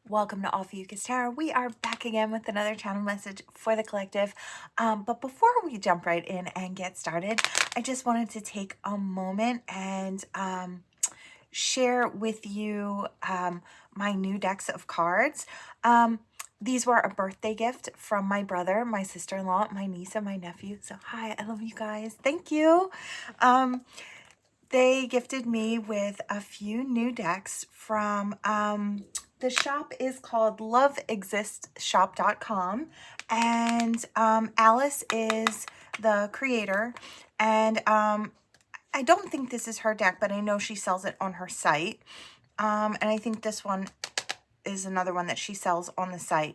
Welcome to Ophiuchus Tarot. We are back again with another channel message for the collective. But before we jump right in and get started, I just wanted to take a moment and share with you my new decks of cards. These were a birthday gift from my brother, my sister-in-law, my niece, and my nephew. So hi, I love you guys. Thank you. They gifted me with a few new decks from the shop is called loveexistshop.com, and Alice is the creator, and I don't think this is her deck, but I know she sells it on her site, and I think this one is another one that she sells on the site.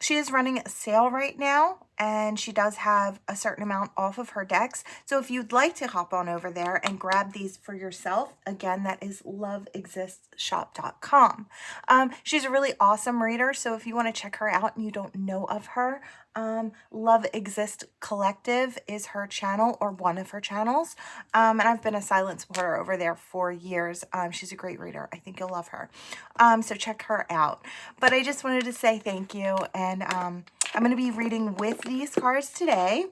She is running a sale right now, and she does have a certain amount off of her decks. So if you'd like to hop on over there and grab these for yourself, again, that is loveexistshop.com. She's a really awesome reader, so if you want to check her out and you don't know of her, Love Exist Collective is her channel, or one of her channels, and I've been a silent supporter over there for years. She's a great reader. I think you'll love her, so check her out. But I just wanted to say thank you, and I'm going to be reading with these cards today.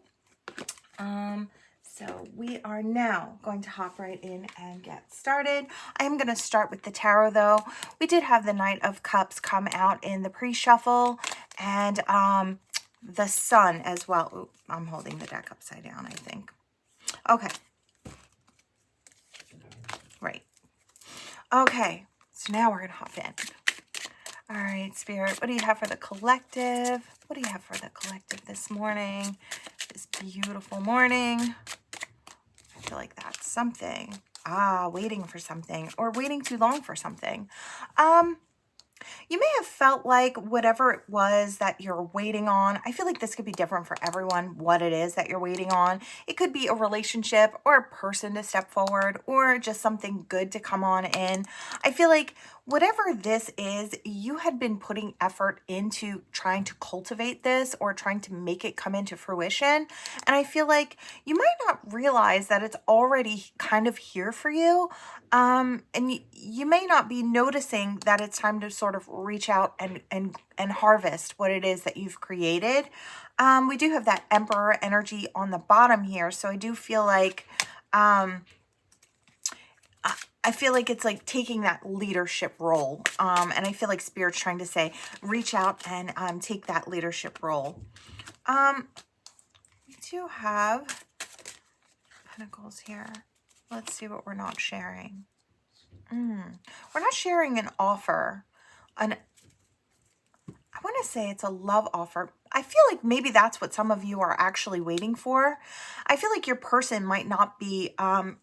So we are now going to hop right in and get started. I'm going to start with the tarot, though. We did have the Knight of Cups come out in the pre-shuffle, and the Sun as well. Ooh, I'm holding the deck upside down, I think. Okay. Right. Okay. So now we're going to hop in. All right, Spirit, what do you have for the collective? What do you have for the collective this morning? This beautiful morning. I feel like that's something. Waiting for something, or waiting too long for something. You may have felt like whatever it was that you're waiting on, I feel like this could be different for everyone, what it is that you're waiting on. It could be a relationship or a person to step forward, or just something good to come on in. I feel like whatever this is, you had been putting effort into trying to cultivate this or trying to make it come into fruition. And I feel like you might not realize that it's already kind of here for you. And you may not be noticing that it's time to sort of reach out and harvest what it is that you've created. We do have that Emperor energy on the bottom here. So I do feel like, I feel like it's like taking that leadership role. And I feel like Spirit's trying to say, reach out and take that leadership role. We do have Pentacles here. Let's see what we're not sharing. We're not sharing an offer. I want to say it's a love offer. I feel like maybe that's what some of you are actually waiting for. I feel like your person might not be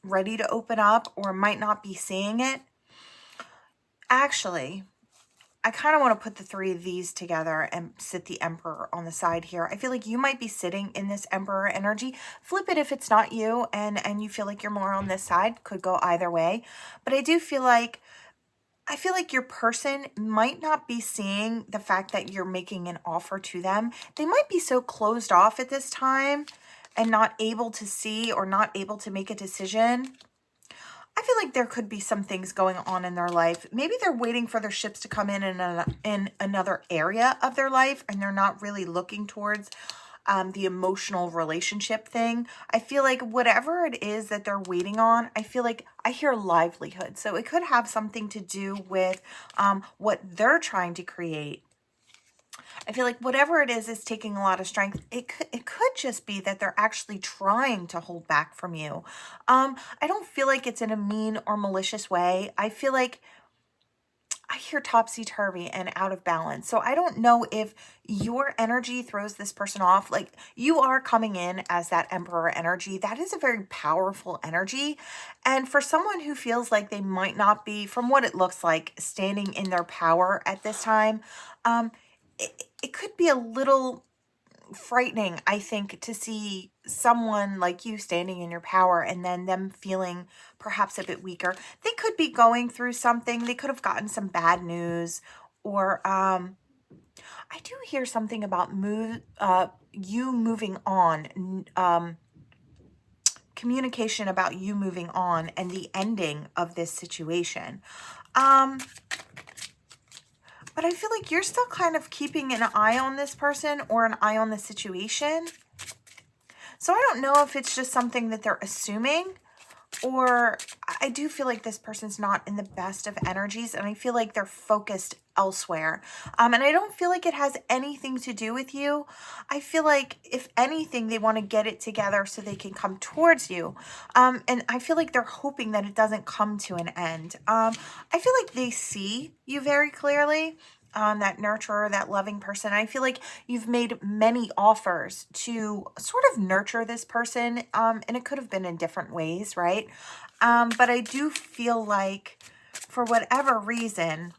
ready to open up, or might not be seeing it. Actually, I kind of want to put the three of these together and sit the Emperor on the side here. I feel like you might be sitting in this Emperor energy. Flip it if it's not you, and you feel like you're more on this side. Could go either way. But I do feel like your person might not be seeing the fact that you're making an offer to them. They might be so closed off at this time and not able to see or not able to make a decision. I feel like there could be some things going on in their life. Maybe they're waiting for their ships to come in another area of their life, and they're not really looking towards the emotional relationship thing. I feel like whatever it is that they're waiting on, I feel like I hear livelihood. So it could have something to do with what they're trying to create. I feel like whatever it is taking a lot of strength. It could just be that they're actually trying to hold back from you. I don't feel like it's in a mean or malicious way. I feel like I hear topsy-turvy and out of balance. So I don't know if your energy throws this person off. Like, you are coming in as that Emperor energy. That is a very powerful energy. And for someone who feels like they might not be, from what it looks like, standing in their power at this time, it could be a little frightening, I think, to see someone like you standing in your power and then them feeling perhaps a bit weaker. They could be going through something. They could have gotten some bad news, or I do hear something about you moving on, communication about you moving on and the ending of this situation. But But I feel like you're still kind of keeping an eye on this person or an eye on the situation. So I don't know if it's just something that they're assuming, or I do feel like this person's not in the best of energies, and I feel like they're focused elsewhere. And I don't feel like it has anything to do with you. I feel like, if anything, they want to get it together so they can come towards you. And I feel like they're hoping that it doesn't come to an end. I feel like they see you very clearly. That nurturer, that loving person. I feel like you've made many offers to sort of nurture this person, and it could have been in different ways, right? But I do feel like, for whatever reason,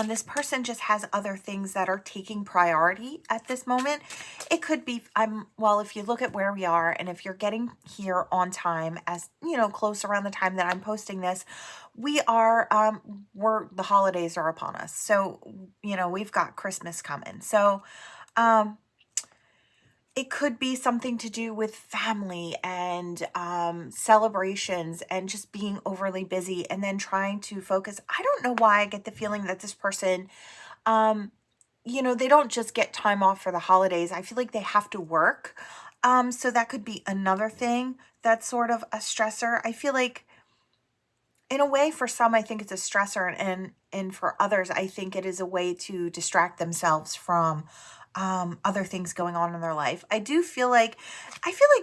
this person just has other things that are taking priority at this moment. It could be, well, if you look at where we are, and if you're getting here on time, as you know, close around the time that I'm posting this, we are, the holidays are upon us. So, you know, we've got Christmas coming. So, it could be something to do with family and celebrations and just being overly busy and then trying to focus. I don't know why I get the feeling that this person, you know, they don't just get time off for the holidays. I feel like they have to work. So that could be another thing that's sort of a stressor. I feel like, in a way, for some, I think it's a stressor, and for others, I think it is a way to distract themselves from other things going on in their life. I feel like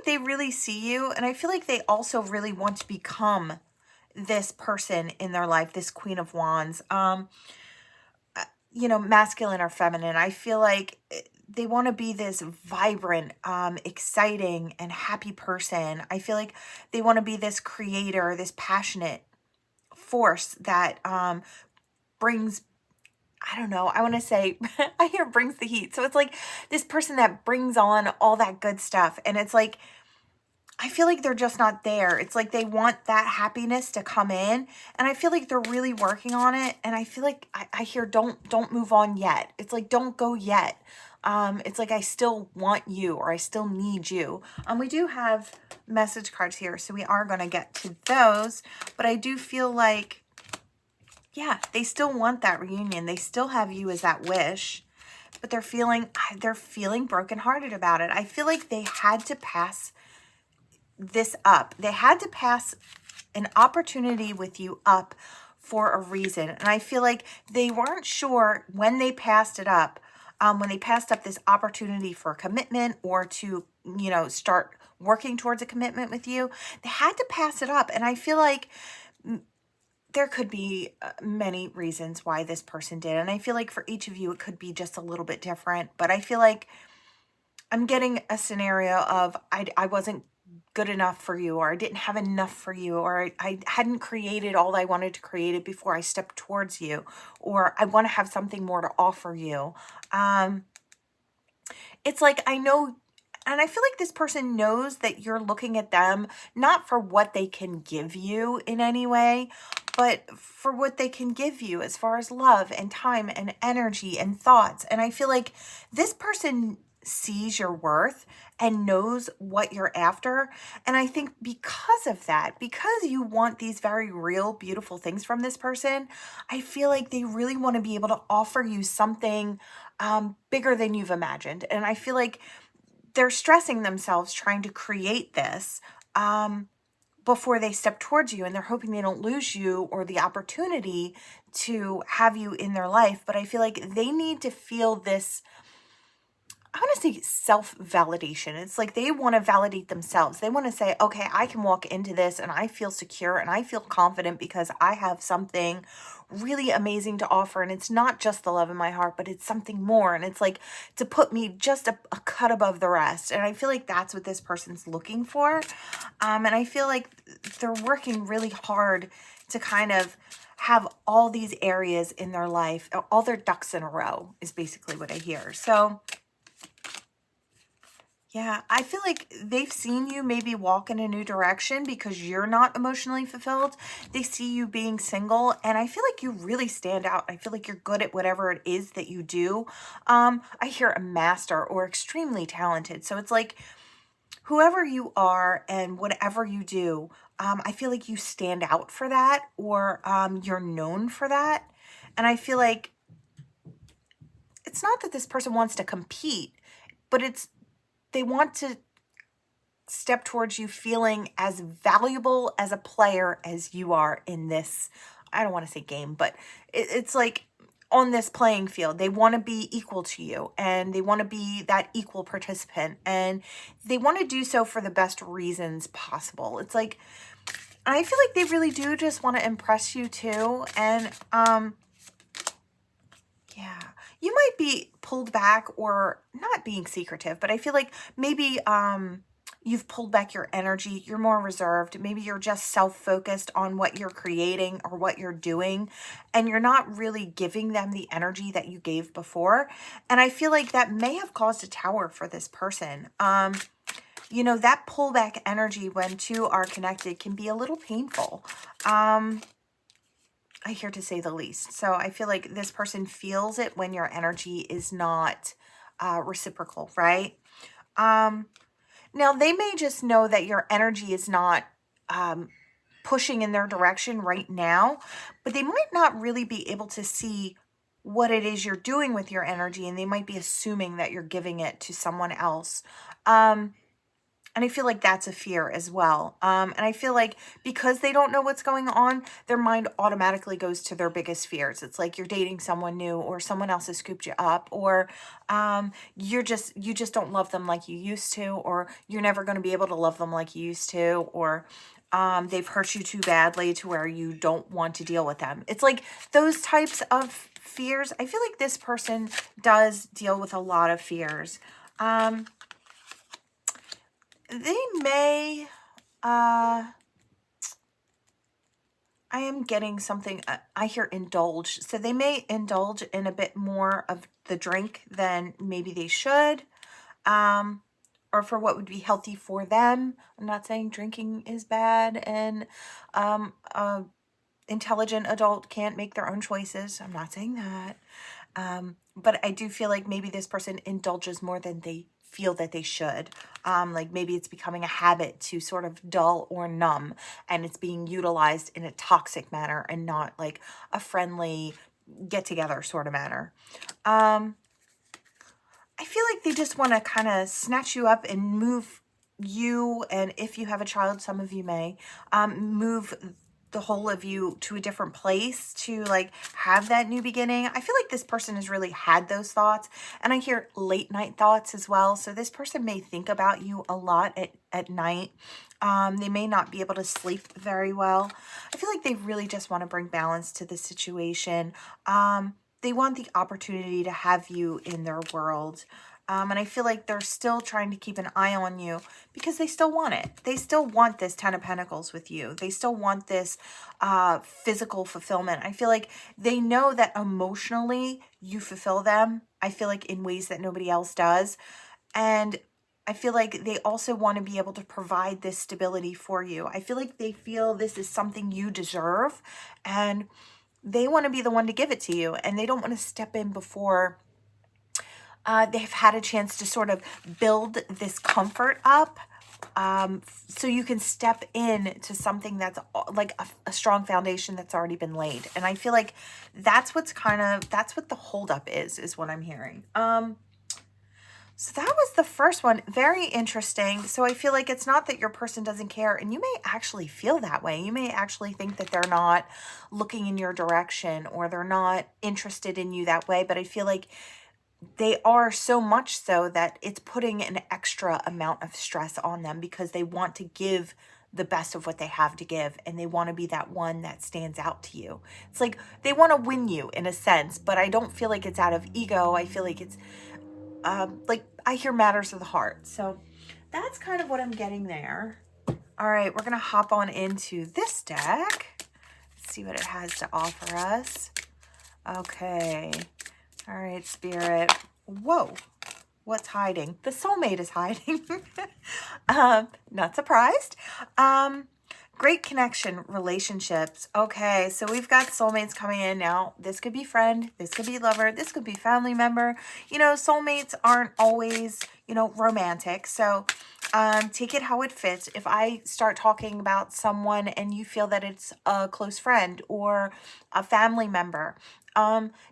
they really see you, and I feel like they also really want to become this person in their life, this Queen of Wands, you know, masculine or feminine. I feel like they want to be this vibrant, exciting, and happy person. I feel like they want to be this creator, this passionate force that brings, I don't know, I want to say, I hear brings the heat. So it's like this person that brings on all that good stuff. And it's like, I feel like they're just not there. It's like they want that happiness to come in. And I feel like they're really working on it. And I feel like I hear, don't move on yet. It's like, don't go yet. It's like, I still want you, or I still need you. We do have message cards here, so we are going to get to those. But I do feel like, yeah, they still want that reunion. They still have you as that wish, but they're feeling brokenhearted about it. I feel like they had to pass this up. They had to pass an opportunity with you up for a reason. And I feel like they weren't sure when they passed it up, when they passed up this opportunity for commitment, or to, you know, start working towards a commitment with you. They had to pass it up. And I feel like there could be many reasons why this person did. And I feel like for each of you, it could be just a little bit different. But I feel like I'm getting a scenario of I wasn't good enough for you, or I didn't have enough for you, or I hadn't created all I wanted to create it before I stepped towards you, or I want to have something more to offer you. It's like, I know, and I feel like this person knows that you're looking at them not for what they can give you in any way, but for what they can give you as far as love and time and energy and thoughts. And I feel like this person sees your worth and knows what you're after. And I think because of that, because you want these very real, beautiful things from this person, I feel like they really want to be able to offer you something bigger than you've imagined. And I feel like they're stressing themselves trying to create this before they step towards you, and they're hoping they don't lose you or the opportunity to have you in their life. But I feel like they need to feel this, I want to say, self-validation. It's like they want to validate themselves. They want to say, okay, I can walk into this and I feel secure and I feel confident because I have something really amazing to offer. And it's not just the love in my heart, but it's something more. And it's like to put me just a cut above the rest. And I feel like that's what this person's looking for. And I feel like they're working really hard to kind of have all these areas in their life, all their ducks in a row is basically what I hear. So yeah, I feel like they've seen you maybe walk in a new direction because you're not emotionally fulfilled. They see you being single, and I feel like you really stand out. I feel like you're good at whatever it is that you do. I hear a master or extremely talented. So it's like whoever you are and whatever you do, I feel like you stand out for that, or you're known for that. And I feel like it's not that this person wants to compete, but they want to step towards you feeling as valuable as a player as you are in this, I don't want to say game, but it's like on this playing field. They want to be equal to you, and they want to be that equal participant, and they want to do so for the best reasons possible. It's like, I feel like they really do just want to impress you too. And yeah, you might be pulled back, or not being secretive, but I feel like maybe you've pulled back your energy. You're more reserved. Maybe you're just self-focused on what you're creating or what you're doing, and you're not really giving them the energy that you gave before. And I feel like that may have caused a tower for this person. You know, that pullback energy when two are connected can be a little painful. I hear, to say the least. So I feel like this person feels it when your energy is not reciprocal, right? Now, they may just know that your energy is not pushing in their direction right now, but they might not really be able to see what it is you're doing with your energy, and they might be assuming that you're giving it to someone else. And I feel like that's a fear as well. And I feel like because they don't know what's going on, their mind automatically goes to their biggest fears. It's like you're dating someone new, or someone else has scooped you up, or you just don't love them like you used to, or you're never going to be able to love them like you used to, or they've hurt you too badly to where you don't want to deal with them. It's like those types of fears. I feel like this person does deal with a lot of fears. They may, I am getting something, I hear indulge. So they may indulge in a bit more of the drink than maybe they should, or for what would be healthy for them. I'm not saying drinking is bad, and intelligent adult can't make their own choices. I'm not saying that. But I do feel like maybe this person indulges more than they feel that they should. Like maybe it's becoming a habit to sort of dull or numb, and it's being utilized in a toxic manner and not like a friendly get together sort of manner. I feel like they just want to kind of snatch you up and move you, and if you have a child, some of you may, move the whole of you to a different place to like have that new beginning. I feel like this person has really had those thoughts, and I hear late night thoughts as well. So this person may think about you a lot at night. They may not be able to sleep very well. I feel like they really just want to bring balance to the situation. They want the opportunity to have you in their world. And I feel like they're still trying to keep an eye on you because they still want it. They still want this 10 of Pentacles with you. They still want this physical fulfillment. I feel like they know that emotionally you fulfill them. I feel like in ways that nobody else does. And I feel like they also want to be able to provide this stability for you. I feel like they feel this is something you deserve, and they want to be the one to give it to you. And they don't want to step in before they've had a chance to sort of build this comfort up, so you can step in to something that's like a strong foundation that's already been laid. And I feel like that's what the holdup is what I'm hearing. So that was the first one. Very interesting. So I feel like it's not that your person doesn't care, and you may actually feel that way. You may actually think that they're not looking in your direction, or they're not interested in you that way. But I feel like they are, so much so that it's putting an extra amount of stress on them, because they want to give the best of what they have to give, and they want to be that one that stands out to you. It's like they want to win you in a sense, but I don't feel like it's out of ego. I feel like it's like I hear matters of the heart. So that's kind of what I'm getting there. All right, we're going to hop on into this deck. Let's see what it has to offer us. Okay. All right, Spirit. Whoa. What's hiding? The soulmate is hiding. Not surprised. Great connection, relationships. Okay, so we've got soulmates coming in now. This could be friend. This could be lover. This could be family member. You know, soulmates aren't always, romantic. So Take it how it fits. If I start talking about someone and you feel that it's a close friend or a family member,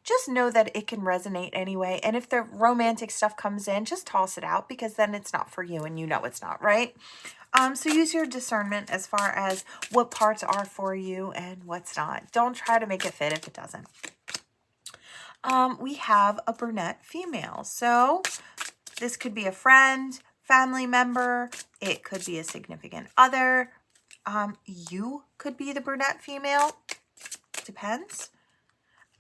just know that it can resonate anyway. And if the romantic stuff comes in, just toss it out, because then it's not for you and you know it's not, right? So use your discernment as far as what parts are for you and what's not. Don't try to make it fit if it doesn't. We have a brunette female. So this could be a friend, family member. It could be a significant other. You could be the brunette female. Depends.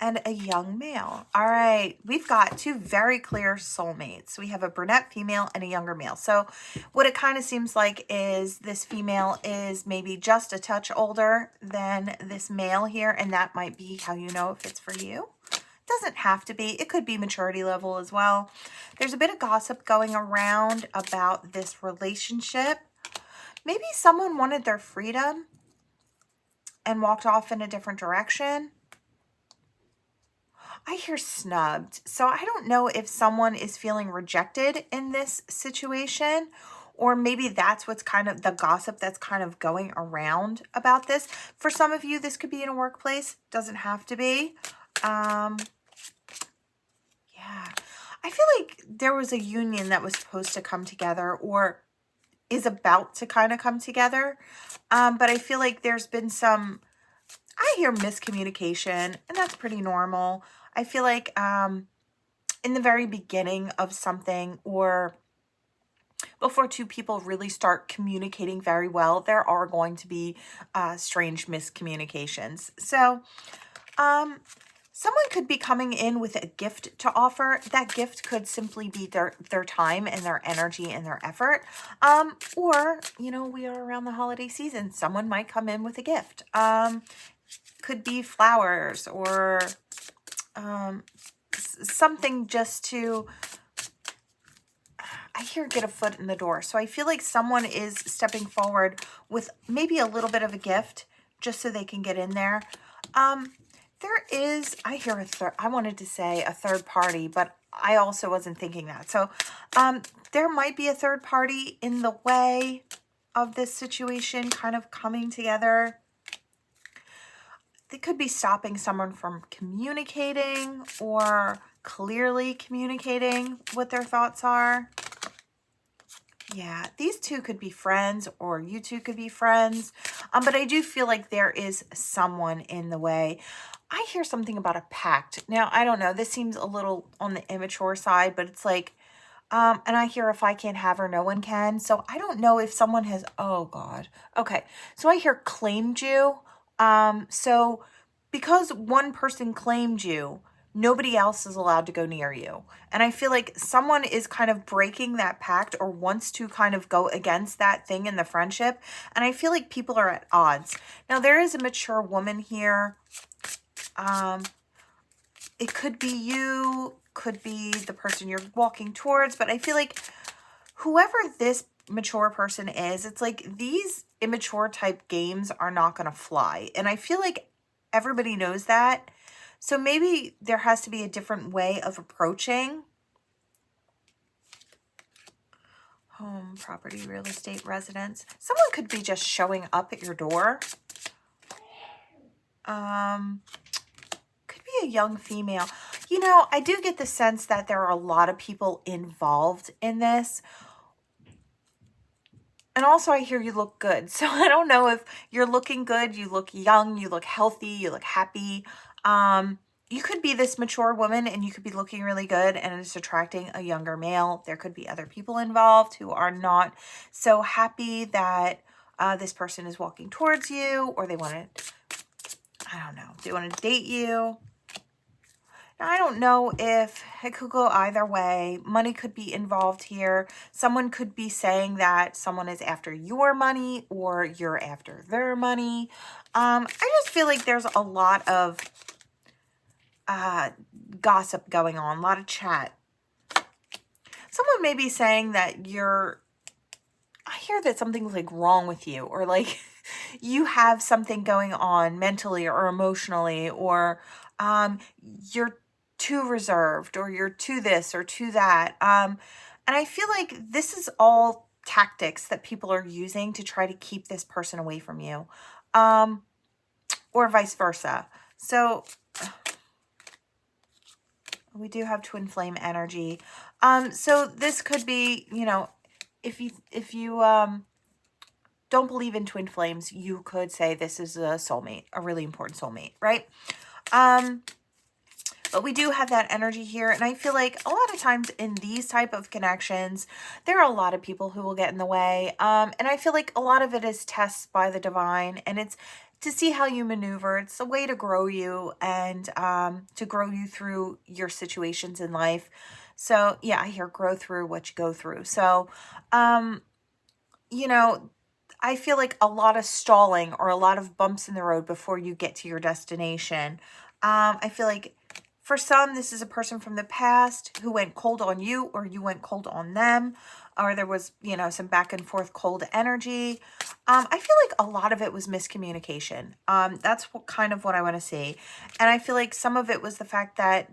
And a young male. All right, we've got two very clear soulmates. We have a brunette female and a younger male. So what it kind of seems like is this female is maybe just a touch older than this male here, and that might be how you know if it's for you. Doesn't have to be. It could be maturity level as well. There's a bit of gossip going around about this relationship. Maybe someone wanted their freedom and walked off in a different direction. I hear snubbed. So I don't know if someone is feeling rejected in this situation, or maybe that's what's kind of the gossip that's kind of going around about this. For some of you, this could be in a workplace. Doesn't have to be. Yeah. I feel like there was a union that was supposed to come together, or is about to kind of come together. But I feel like there's been some, I hear miscommunication, and that's pretty normal. I feel like in the very beginning of something, or before two people really start communicating very well, there are going to be strange miscommunications. So someone could be coming in with a gift to offer. That gift could simply be their time and their energy and their effort. Or, you know, we are around the holiday season. Someone might come in with a gift. Could be flowers or something just to, I hear, get a foot in the door. So I feel like someone is stepping forward with maybe a little bit of a gift just so they can get in there. There is, I hear I wanted to say a third party, but I also wasn't thinking that. So there might be a third party in the way of this situation kind of coming together. They could be stopping someone from communicating or clearly communicating what their thoughts are. Yeah, these two could be friends, or you two could be friends. But I do feel like there is someone in the way. I hear something about a pact. Now, I don't know. This seems a little on the immature side, but it's like, and I hear if I can't have her, no one can. So I don't know if someone has, oh God. Okay. So I hear claimed you. So because one person claimed you, nobody else is allowed to go near you. And I feel like someone is kind of breaking that pact, or wants to kind of go against that thing in the friendship. And I feel like people are at odds. Now, there is a mature woman here. It could be you, could be the person you're walking towards, but I feel like whoever this mature person is, it's like these immature type games are not going to fly. And I feel like everybody knows that. So maybe there has to be a different way of approaching home, property, real estate, residence. Someone could be just showing up at your door. Could be a young female. You know, I do get the sense that there are a lot of people involved in this. And also I hear you look good. So I don't know if you're looking good, you look young, you look healthy, you look happy. You could be this mature woman and you could be looking really good, and it's attracting a younger male. There could be other people involved who are not so happy that this person is walking towards you, or they want to, I don't know, they want to date you. Now, I don't know if it could go either way. Money could be involved here. Someone could be saying that someone is after your money, or you're after their money. I just feel like there's a lot of gossip going on, a lot of chat. Someone may be saying that I hear that something's like wrong with you, or like you have something going on mentally or emotionally, or you're too reserved, or you're too this or too that. And I feel like this is all tactics that people are using to try to keep this person away from you, or vice versa. So we do have twin flame energy. So this could be, you know, if you don't believe in twin flames, you could say this is a soulmate, a really important soulmate, right? But we do have that energy here. And I feel like a lot of times in these type of connections, there are a lot of people who will get in the way. And I feel like a lot of it is tests by the divine, and it's to see how you maneuver. It's a way to grow you and to grow you through your situations in life. So yeah, I hear grow through what you go through. So, you know, I feel like a lot of stalling or a lot of bumps in the road before you get to your destination. I feel like for some, this is a person from the past who went cold on you, or you went cold on them, or there was, you know, some back and forth cold energy. I feel like a lot of it was miscommunication. That's kind of what I want to see. And I feel like some of it was the fact that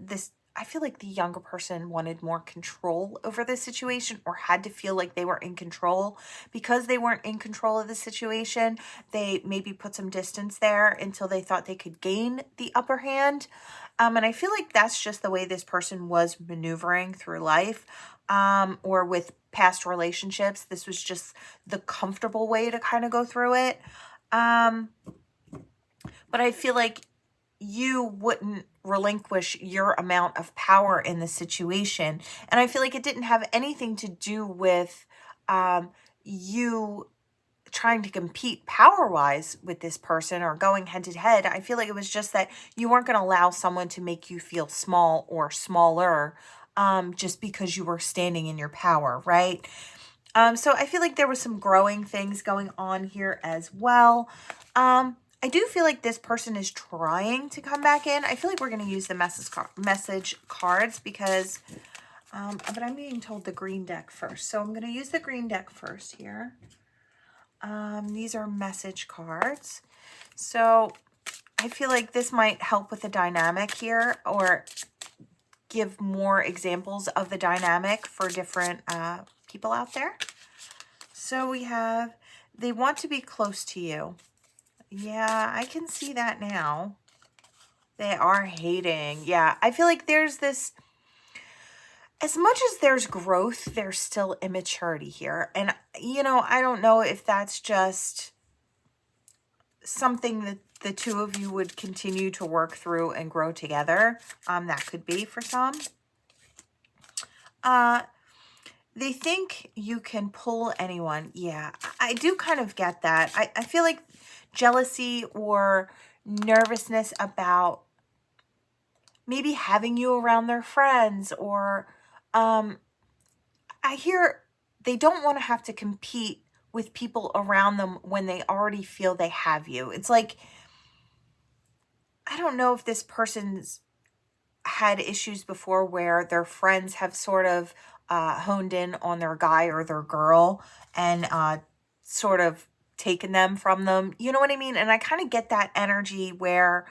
I feel like the younger person wanted more control over the situation, or had to feel like they were in control. Because they weren't in control of the situation, they maybe put some distance there until they thought they could gain the upper hand. And I feel like that's just the way this person was maneuvering through life, or with past relationships. This was just the comfortable way to kind of go through it. But I feel like you wouldn't relinquish your amount of power in the situation. And I feel like it didn't have anything to do with you trying to compete power-wise with this person or going head-to-head. I feel like it was just that you weren't going to allow someone to make you feel small or smaller just because you were standing in your power, right? So I feel like there was some growing things going on here as well. I do feel like this person is trying to come back in. I feel like we're going to use the message cards because, but I'm being told the green deck first. So I'm going to use the green deck first here. These are message cards. So I feel like this might help with the dynamic here, or give more examples of the dynamic for different people out there. So we have, they want to be close to you. Yeah, I can see that now. They are hating. Yeah, I feel like there's this, as much as there's growth, there's still immaturity here. And, you know, I don't know if that's just something that the two of you would continue to work through and grow together. That could be for some. They think you can pull anyone. Yeah, I do kind of get that. I feel like jealousy or nervousness about maybe having you around their friends, or I hear they don't want to have to compete with people around them when they already feel they have you. It's like, I don't know if this person's had issues before where their friends have sort of honed in on their guy or their girl and sort of taken them from them. You know what I mean? And I kind of get that energy where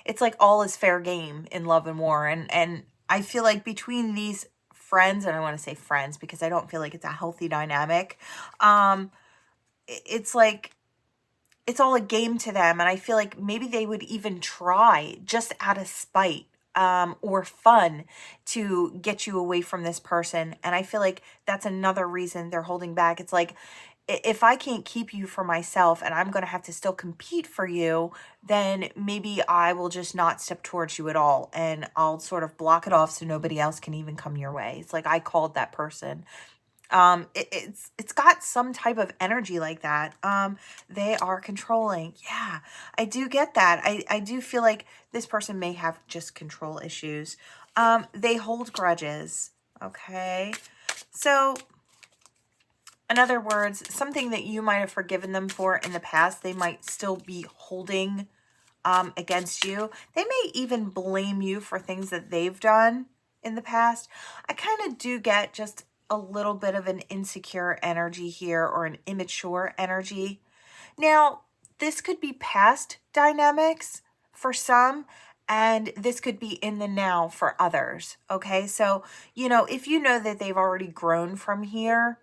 it's like all is fair game in love and war. And I feel like between these friends, and I want to say friends because I don't feel like it's a healthy dynamic, it's like it's all a game to them. And I feel like maybe they would even try just out of spite or fun to get you away from this person. And I feel like that's another reason they're holding back. It's like, if I can't keep you for myself and I'm going to have to still compete for you, then maybe I will just not step towards you at all. And I'll sort of block it off so nobody else can even come your way. It's like I called that person. It's got some type of energy like that. They are controlling. Yeah, I do get that. I do feel like this person may have just control issues. They hold grudges. Okay. So in other words, something that you might have forgiven them for in the past, they might still be holding against you. They may even blame you for things that they've done in the past. I kind of do get just a little bit of an insecure energy here, or an immature energy. Now, this could be past dynamics for some, and this could be in the now for others. Okay, so, you know, if you know that they've already grown from here,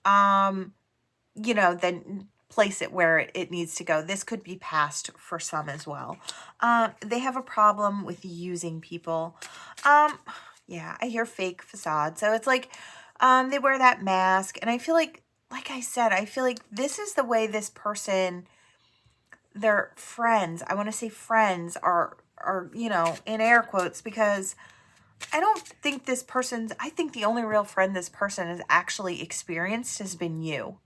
you know, then place it where it needs to go. This could be past for some as well. They have a problem with using people. Yeah, I hear fake facade. So it's like, they wear that mask. And I feel like I said, I feel like this is the way this person, their friends, I want to say friends are, you know, in air quotes, because I don't think this person's, I think the only real friend this person has actually experienced has been you.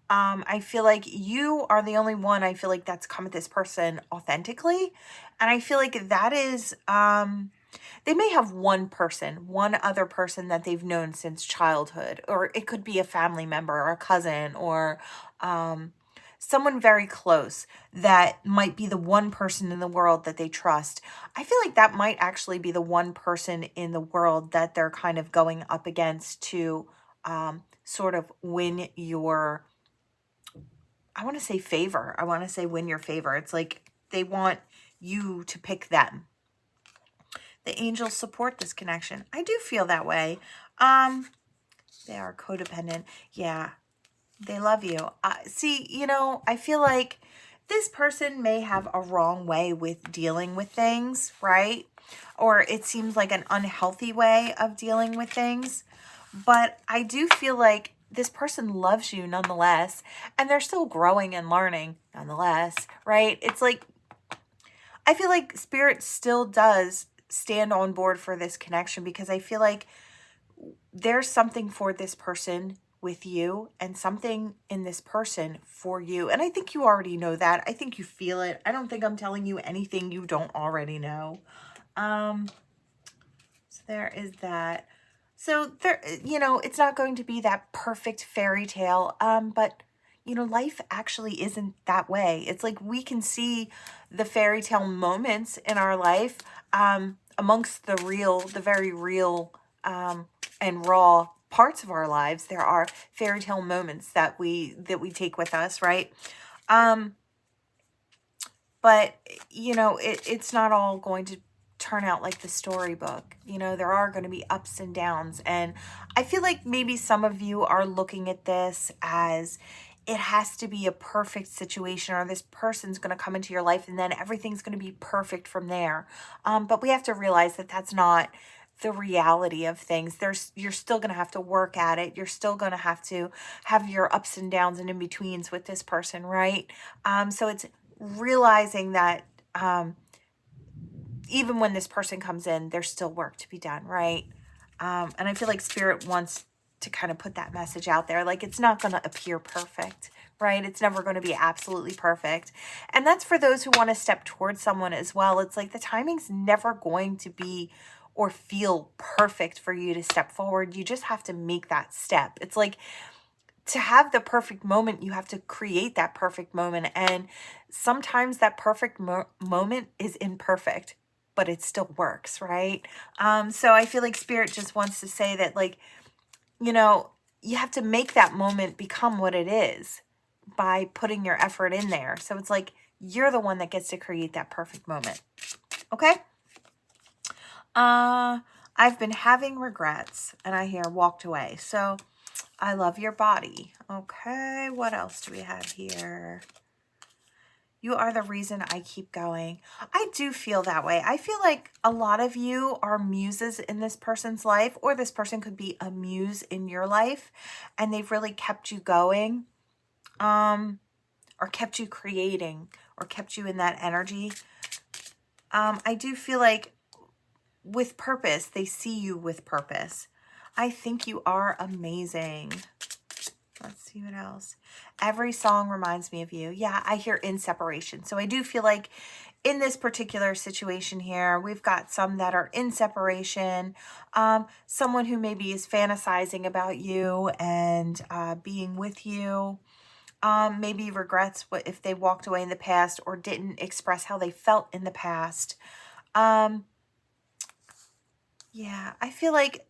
I feel like you are the only one I feel like that's come at this person authentically. And I feel like that is, they may have one person, one other person that they've known since childhood, or it could be a family member or a cousin or, someone very close that might be the one person in the world that they trust. I feel like that might actually be the one person in the world that they're kind of going up against to, sort of win your, I want to say favor. I want to say win your favor. It's like they want you to pick them. The angels support this connection. I do feel that way. They are codependent. Yeah, they love you. See, you know, I feel like this person may have a wrong way with dealing with things, right? Or it seems like an unhealthy way of dealing with things. But I do feel like this person loves you nonetheless, and they're still growing and learning nonetheless, right? It's like, I feel like Spirit still does stand on board for this connection, because I feel like there's something for this person with you and something in this person for you. And I think you already know that. I think you feel it. I don't think I'm telling you anything you don't already know. So there is that. So there, you know, it's not going to be that perfect fairy tale. But you know, life actually isn't that way. It's like we can see the fairy tale moments in our life, amongst the very real, and raw parts of our lives. There are fairy tale moments that we take with us, right? But you know, it's not all going to turn out like the storybook. You know, there are going to be ups and downs, and I feel like maybe some of you are looking at this as it has to be a perfect situation, or this person's going to come into your life and then everything's going to be perfect from there. But we have to realize that that's not the reality of things. You're still going to have to work at it. You're still going to have your ups and downs and in-betweens with this person, right? So it's realizing that, even when this person comes in, there's still work to be done, right? And I feel like Spirit wants to kind of put that message out there. Like, it's not going to appear perfect, right? It's never going to be absolutely perfect. And that's for those who want to step towards someone as well. It's like the timing's never going to be or feel perfect for you to step forward. You just have to make that step. It's like, to have the perfect moment, you have to create that perfect moment. And sometimes that perfect moment is imperfect, but it still works, right? So I feel like Spirit just wants to say that, like, you know, you have to make that moment become what it is by putting your effort in there. So it's like, you're the one that gets to create that perfect moment. Okay? I've been having regrets, and I hear walked away. So I love your body. Okay, what else do we have here? You are the reason I keep going. I do feel that way. I feel like a lot of you are muses in this person's life, or this person could be a muse in your life, and they've really kept you going, or kept you creating, or kept you in that energy. I do feel like with purpose, they see you with purpose. I think you are amazing. Let's see what else. Every song reminds me of you. Yeah, I hear in separation. So I do feel like in this particular situation here, we've got some that are in separation. Someone who maybe is fantasizing about you and being with you. Maybe regrets what if they walked away in the past or didn't express how they felt in the past. Yeah, I feel like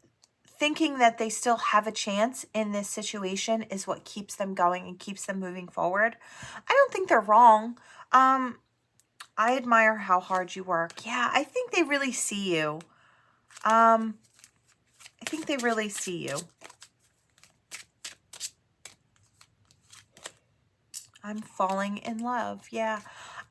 thinking that they still have a chance in this situation is what keeps them going and keeps them moving forward. I don't think they're wrong. I admire how hard you work. Yeah, I think they really see you. I think they really see you. I'm falling in love. Yeah.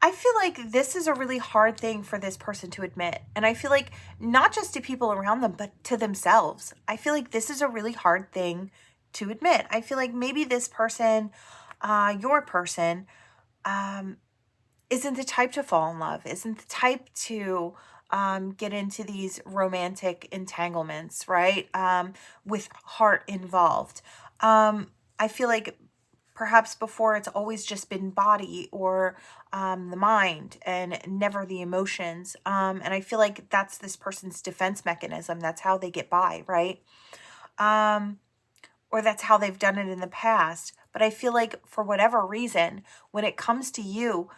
I feel like this is a really hard thing for this person to admit. And I feel like not just to people around them, but to themselves. I feel like this is a really hard thing to admit. I feel like maybe this person, your person, isn't the type to fall in love, isn't the type to get into these romantic entanglements, right? With heart involved. I feel like perhaps before it's always just been body or the mind and never the emotions. And I feel like that's this person's defense mechanism. That's how they get by, right? Or that's how they've done it in the past. But I feel like for whatever reason, when it comes to you,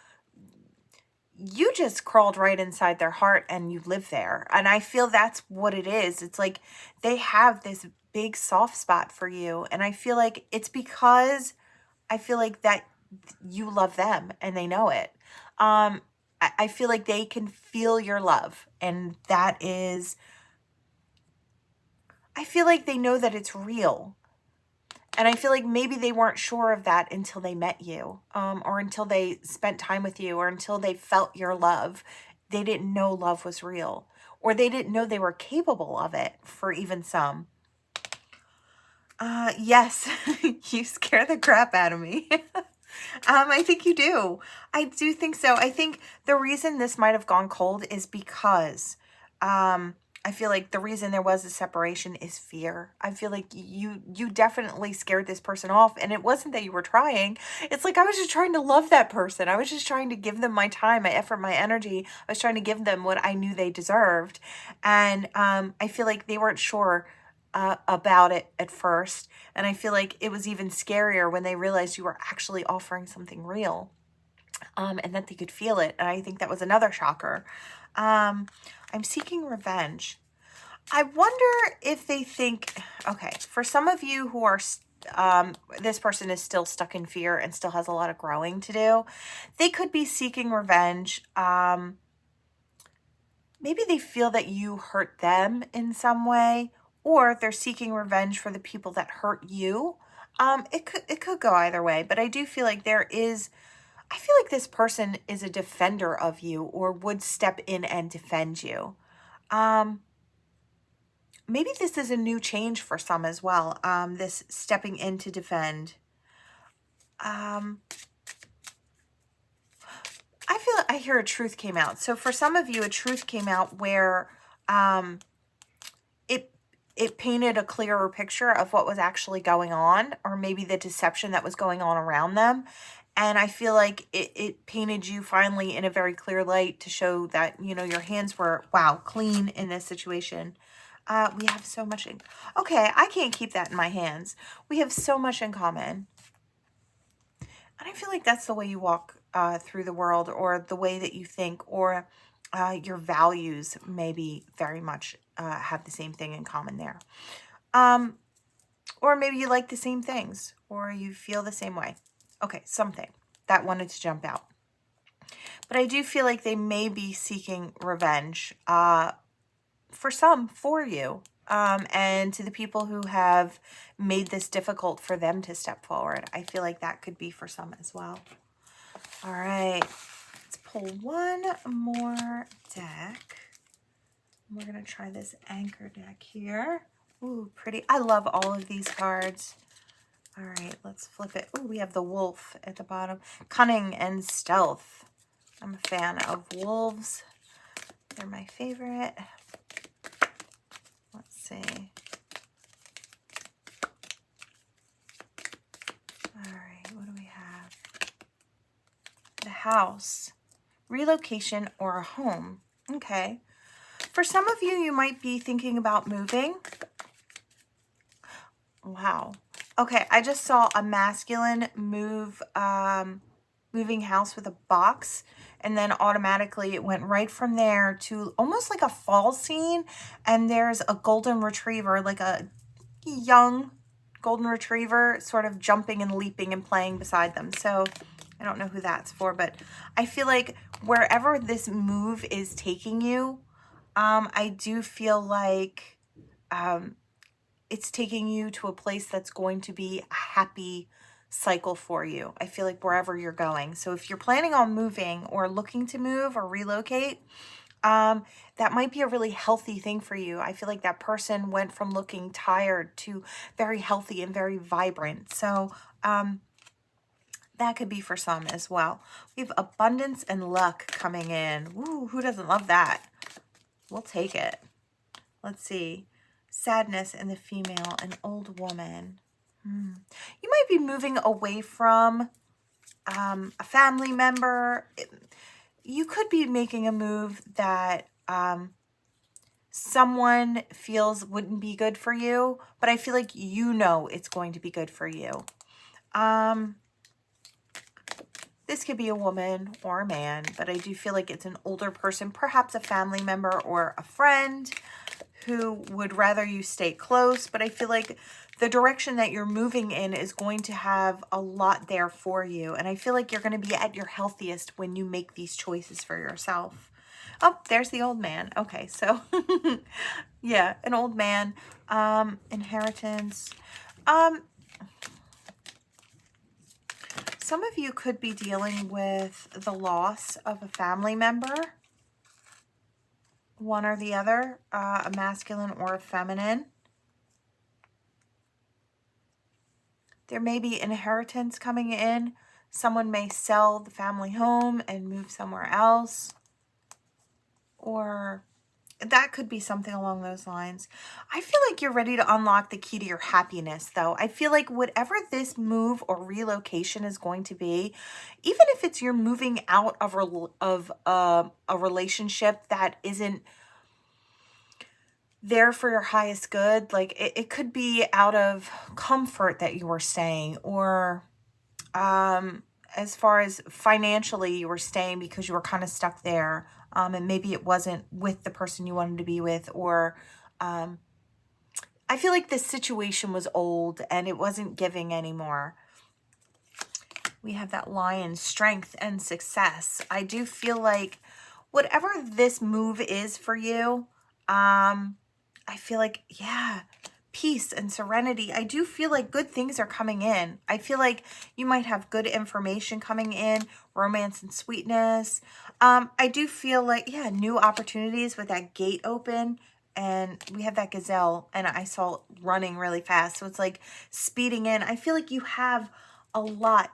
you just crawled right inside their heart and you live there. And I feel that's what it is. It's like they have this big soft spot for you. And I feel like it's because I feel like that you love them and they know it. I feel like they can feel your love. And that is, I feel like they know that it's real. And I feel like maybe they weren't sure of that until they met you, or until they spent time with you, or until they felt your love. They didn't know love was real, or they didn't know they were capable of it for even some. Yes, you scare the crap out of me. I think you do. I do think so. I think the reason this might have gone cold is because, I feel like the reason there was a separation is fear. I feel like you definitely scared this person off, and it wasn't that you were trying. It's like I was just trying to love that person. I was just trying to give them my time, my effort, my energy. I was trying to give them what I knew they deserved. And I feel like they weren't sure about it at first. And I feel like it was even scarier when they realized you were actually offering something real, and that they could feel it. And I think that was another shocker. I'm seeking revenge. I wonder if they think, okay, for some of you who are, this person is still stuck in fear and still has a lot of growing to do. They could be seeking revenge. Maybe they feel that you hurt them in some way, or they're seeking revenge for the people that hurt you. It could go either way, but I do feel like I feel like this person is a defender of you or would step in and defend you. Maybe this is a new change for some as well. This stepping in to defend. I feel I hear a truth came out. So for some of you, a truth came out where it painted a clearer picture of what was actually going on, or maybe the deception that was going on around them. And I feel like it painted you finally in a very clear light to show that, your hands were, wow, clean in this situation. We have so much okay, I can't keep that in my hands. We have so much in common. And I feel like that's the way you walk through the world, or the way that you think, or your values maybe very much have the same thing in common there. Or maybe you like the same things, or you feel the same way. Okay, something that wanted to jump out. But I do feel like they may be seeking revenge for some, for you. And to the people who have made this difficult for them to step forward. I feel like that could be for some as well. All right, let's pull one more deck. We're going to try this anchor deck here. Ooh, pretty. I love all of these cards. All right, let's flip it. Ooh, we have the wolf at the bottom. Cunning and stealth. I'm a fan of wolves. They're my favorite. Let's see. All right, what do we have? The house. Relocation or a home. Okay. For some of you, you might be thinking about moving. Wow. Okay, I just saw a masculine moving house with a box, and then automatically it went right from there to almost like a fall scene, and there's a golden retriever, like a young golden retriever, sort of jumping and leaping and playing beside them. So I don't know who that's for, but I feel like wherever this move is taking you, I do feel like it's taking you to a place that's going to be a happy cycle for you. I feel like wherever you're going. So if you're planning on moving or looking to move or relocate, that might be a really healthy thing for you. I feel like that person went from looking tired to very healthy and very vibrant. So that could be for some as well. We have abundance and luck coming in. Woo, who doesn't love that? We'll take it. Let's see. Sadness in the female, an old woman. You might be moving away from a family member. You could be making a move that someone feels wouldn't be good for you, but I feel like you know it's going to be good for you. This could be a woman or a man, but I do feel like it's an older person, perhaps a family member or a friend who would rather you stay close. But I feel like the direction that you're moving in is going to have a lot there for you. And I feel like you're going to be at your healthiest when you make these choices for yourself. Oh, there's the old man. Okay, so yeah, an old man, inheritance. Some of you could be dealing with the loss of a family member, one or the other, a masculine or a feminine. There may be inheritance coming in. Someone may sell the family home and move somewhere else, or that could be something along those lines. I feel like you're ready to unlock the key to your happiness, though. I feel like whatever this move or relocation is going to be, even if it's you're moving out of a relationship that isn't there for your highest good, like it could be out of comfort that you were staying, or as far as financially you were staying because you were kind of stuck there. And maybe it wasn't with the person you wanted to be with, or I feel like this situation was old and it wasn't giving anymore. We have that Lion, strength and success. I do feel like whatever this move is for you, I feel like, yeah, peace and serenity. I do feel like good things are coming in. I feel like you might have good information coming in, romance and sweetness. I do feel like, yeah, new opportunities with that gate open. And we have that gazelle, and I saw it running really fast. So it's like speeding in. I feel like you have a lot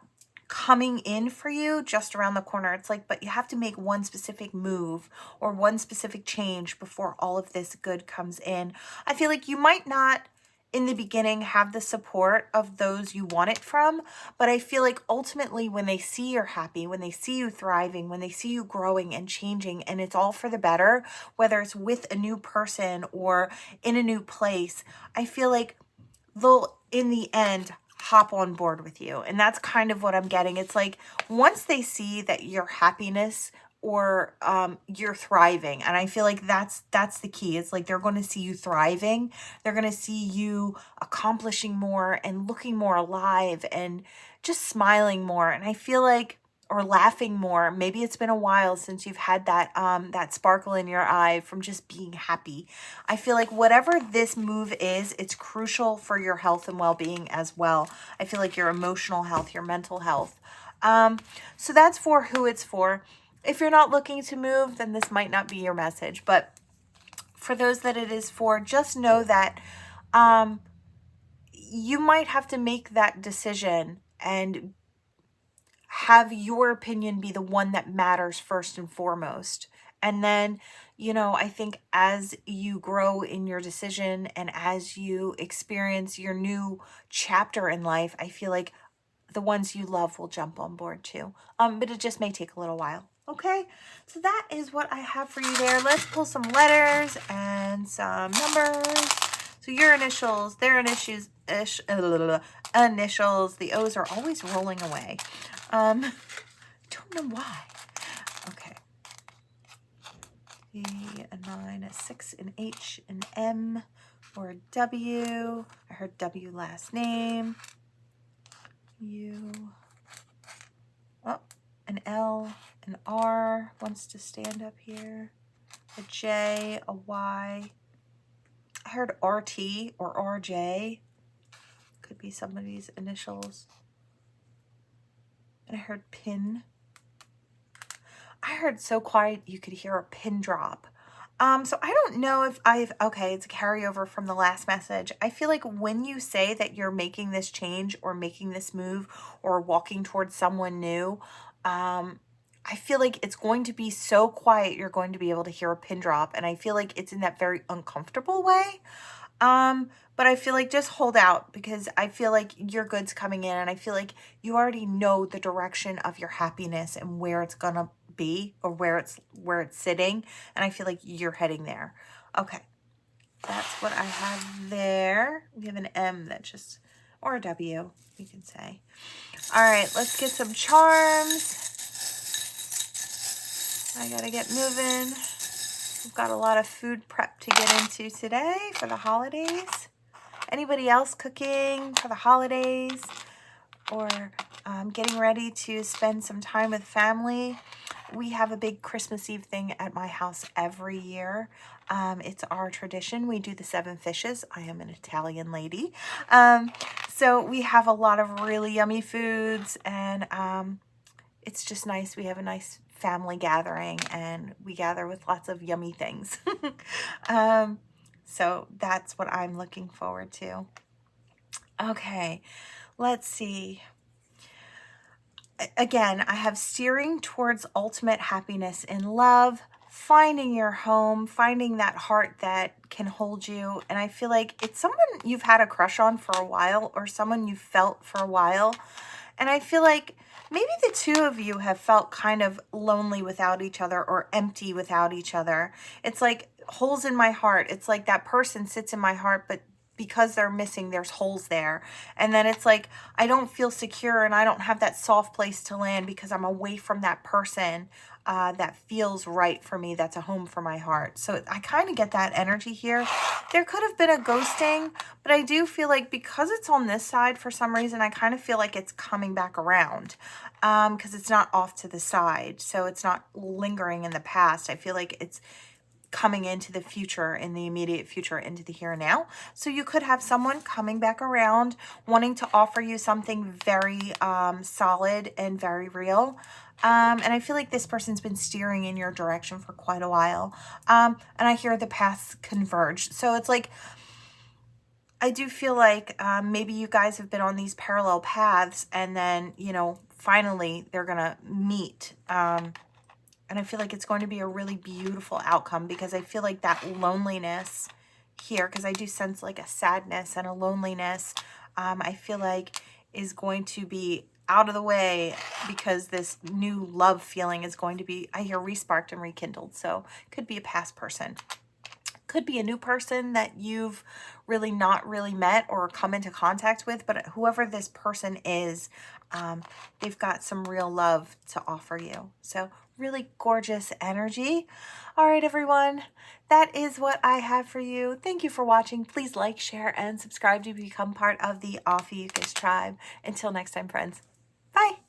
coming in for you just around the corner. It's like, but you have to make one specific move or one specific change before all of this good comes in. I feel like you might not in the beginning have the support of those you want it from, but I feel like ultimately when they see you're happy, when they see you thriving, when they see you growing and changing, and it's all for the better, whether it's with a new person or in a new place, I feel like they'll in the end hop on board with you. And that's kind of what I'm getting. It's like once they see that your happiness or you're thriving, and I feel like that's the key. It's like they're going to see you thriving. They're going to see you accomplishing more and looking more alive and just smiling more. And I feel like, or laughing more. Maybe it's been a while since you've had that that sparkle in your eye from just being happy. I feel like whatever this move is, it's crucial for your health and well-being as well. I feel like your emotional health, your mental health. So that's for who it's for. If you're not looking to move, then this might not be your message. But for those that it is for, just know that you might have to make that decision and have your opinion be the one that matters first and foremost. And then, you know, I think as you grow in your decision and as you experience your new chapter in life, I feel like the ones you love will jump on board too. But it just may take a little while. Okay, so that is what I have for you there. Let's pull some letters and some numbers. So your initials, their initials, initials. The O's are always rolling away. Don't know why. Okay. A 9, a 6, an H, an M, or a W. I heard W last name. U. Oh, an L, an R wants to stand up here. A J, a Y. I heard RT or RJ. Could be somebody's initials. And I heard pin. I heard so quiet you could hear a pin drop. So I don't know if okay, it's a carryover from the last message. I feel like when you say that you're making this change or making this move or walking towards someone new, I feel like it's going to be so quiet you're going to be able to hear a pin drop. And I feel like it's in that very uncomfortable way. But I feel like just hold out, because I feel like your good's coming in, and I feel like you already know the direction of your happiness and where it's gonna be, or where it's sitting, and I feel like you're heading there. Okay, that's what I have there. We have an M that just, or a W, you can say. All right, let's get some charms. I gotta get moving. We've got a lot of food prep to get into today for the holidays. Anybody else cooking for the holidays, or getting ready to spend some time with family? We have a big Christmas Eve thing at my house every year. It's our tradition. We do the 7 fishes. I am an Italian lady. So we have a lot of really yummy foods, and it's just nice. We have a nice family gathering, and we gather with lots of yummy things. So that's what I'm looking forward to. Okay, let's see. Again, I have steering towards ultimate happiness in love, finding your home, finding that heart that can hold you. And I feel like it's someone you've had a crush on for a while, or someone you've felt for a while. And I feel like maybe the two of you have felt kind of lonely without each other, or empty without each other. It's like holes in my heart. It's like that person sits in my heart, but because they're missing, there's holes there. And then it's like, I don't feel secure, and I don't have that soft place to land because I'm away from that person that feels right for me, that's a home for my heart. So I kind of get that energy here. There could have been a ghosting, but I do feel like because it's on this side, for some reason, I kind of feel like it's coming back around, because it's not off to the side. So it's not lingering in the past. I feel like it's coming into the future, in the immediate future, into the here and now. So you could have someone coming back around, wanting to offer you something very solid and very real. And I feel like this person's been steering in your direction for quite a while. And I hear the paths converge. So it's like, I do feel like maybe you guys have been on these parallel paths, and then, you know, finally they're going to meet. And I feel like it's going to be a really beautiful outcome, because I feel like that loneliness here, because I do sense like a sadness and a loneliness, I feel like is going to be out of the way, because this new love feeling is going to be, I hear, resparked and rekindled. So could be a past person. Could be a new person that you've really not really met or come into contact with, but whoever this person is, they've got some real love to offer you. So really gorgeous energy. All right, everyone, that is what I have for you. Thank you for watching. Please like, share, and subscribe to become part of the Ophiuchus tribe. Until next time, friends. Bye.